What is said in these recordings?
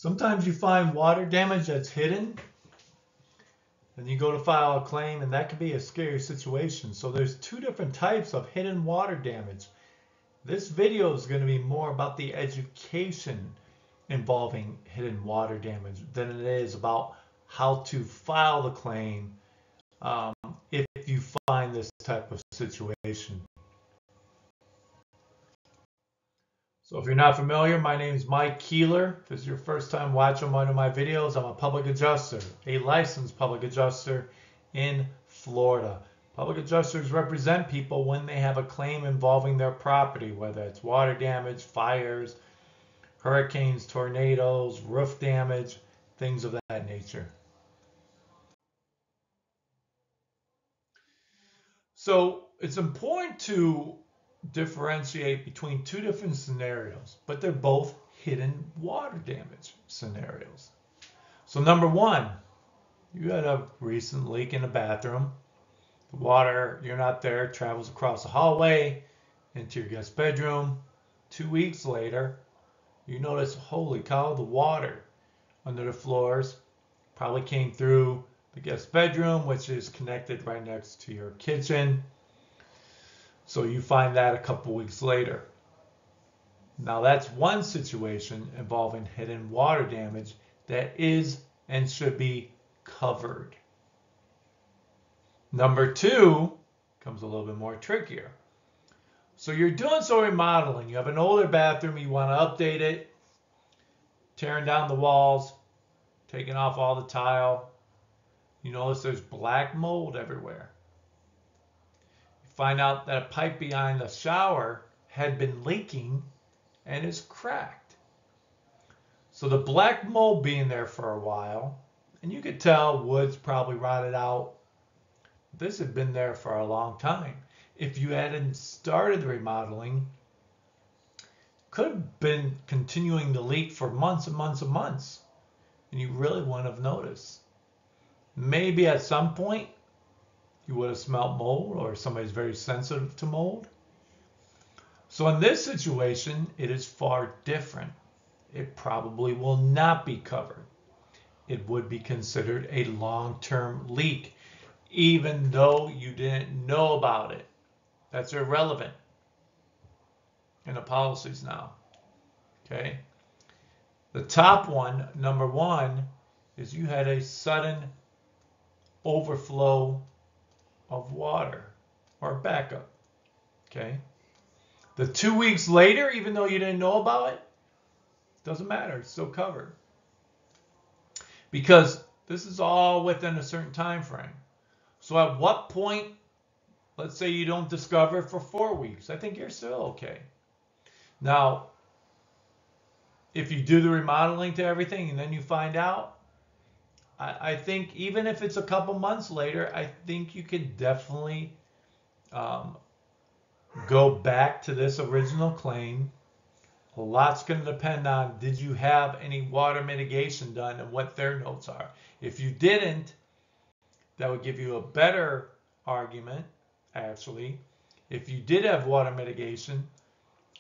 Sometimes you find water damage that's hidden, and you go to file a claim, and that can be a scary situation. So there's two different types of hidden water damage. This video is going to be more about the education involving hidden water damage than it is about how to file the claim if you find this type of situation. So if you're not familiar, my name is Mike Keeler. If this is your first time watching one of my videos, I'm a public adjuster, a licensed public adjuster in Florida. Public adjusters represent people when they have a claim involving their property, whether it's water damage, fires, hurricanes, tornadoes, roof damage, things of that nature. So it's important to differentiate between two different scenarios, but they're both hidden water damage scenarios. So number one, you had a recent leak in a bathroom. The water, you're not there, travels across the hallway into your guest bedroom. 2 weeks later, you notice, holy cow, the water under the floors probably came through the guest bedroom, which is connected right next to your kitchen. So you find that a couple weeks later. Now that's one situation involving hidden water damage that is and should be covered. Number two comes a little bit more trickier. So you're doing some remodeling. You have an older bathroom, you want to update it, tearing down the walls, taking off all the tile. You notice there's black mold everywhere. Find out that a pipe behind the shower had been leaking and is cracked. So the black mold being there for a while, and you could tell wood's probably rotted out. This had been there for a long time. If you hadn't started the remodeling, could have been continuing to leak for months and months and months, and you really wouldn't have noticed. Maybe at some point you would have smelled mold, or somebody's very sensitive to mold. So in this situation, it is far different. It probably will not be covered. It would be considered a long-term leak, even though you didn't know about it. That's irrelevant in the policies now. Okay? The top one, number one, is you had a sudden overflow of water or backup. Okay? The 2 weeks later, even though you didn't know about it, doesn't matter. It's still covered. Because this is all within a certain time frame. So at what point, let's say you don't discover it for 4 weeks, I think you're still okay. Now, if you do the remodeling to everything and then you find out, I think even if it's a couple months later, I think you could definitely go back to this original claim. A lot's going to depend on, did you have any water mitigation done and what their notes are. If you didn't, that would give you a better argument, actually. If you did have water mitigation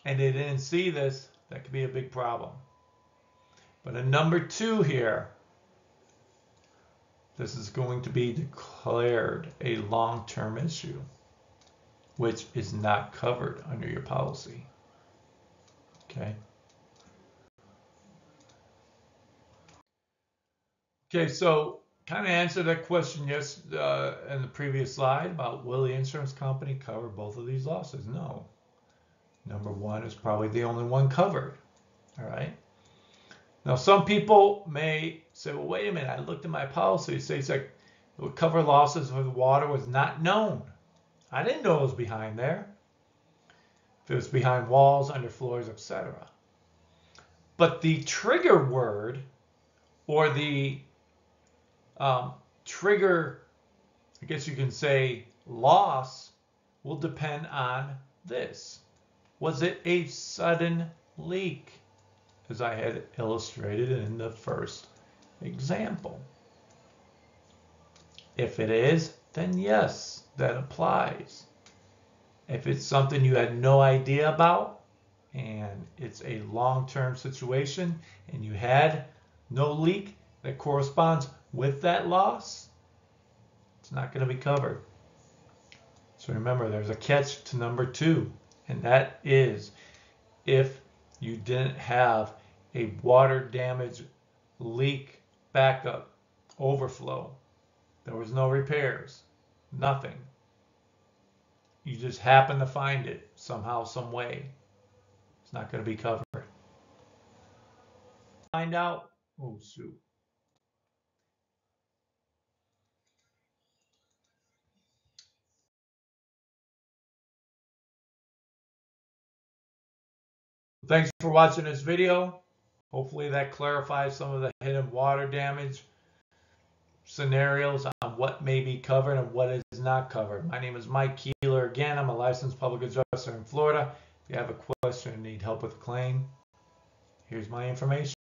and they didn't see this, that could be a big problem. But a number two here, this is going to be declared a long-term issue, which is not covered under your policy. Okay. Okay, so kind of answer that question in the previous slide about will the insurance company cover both of these losses? No. Number one is probably the only one covered. All right. Now, some people may say, well, wait a minute, I looked at my policy. It says like it would cover losses if the water was not known. I didn't know it was behind there. If it was behind walls, under floors, etc. But the trigger word or the trigger, I guess you can say, loss will depend on this. Was it a sudden leak, as I had illustrated in the first example? If it is, then yes, that applies. If it's something you had no idea about and it's a long-term situation and you had no leak that corresponds with that loss, it's not going to be covered. So remember, there's a catch to number 2, and that is if you didn't have a water damage, leak, backup, overflow. There was no repairs, nothing. You just happen to find it somehow, some way. It's not going to be covered. Find out. Oh, shoot. Thanks for watching this video. Hopefully that clarifies some of the hidden water damage scenarios on what may be covered and what is not covered. My name is Mike Keeler. Again, I'm a licensed public adjuster in Florida. If you have a question or need help with a claim, here's my information.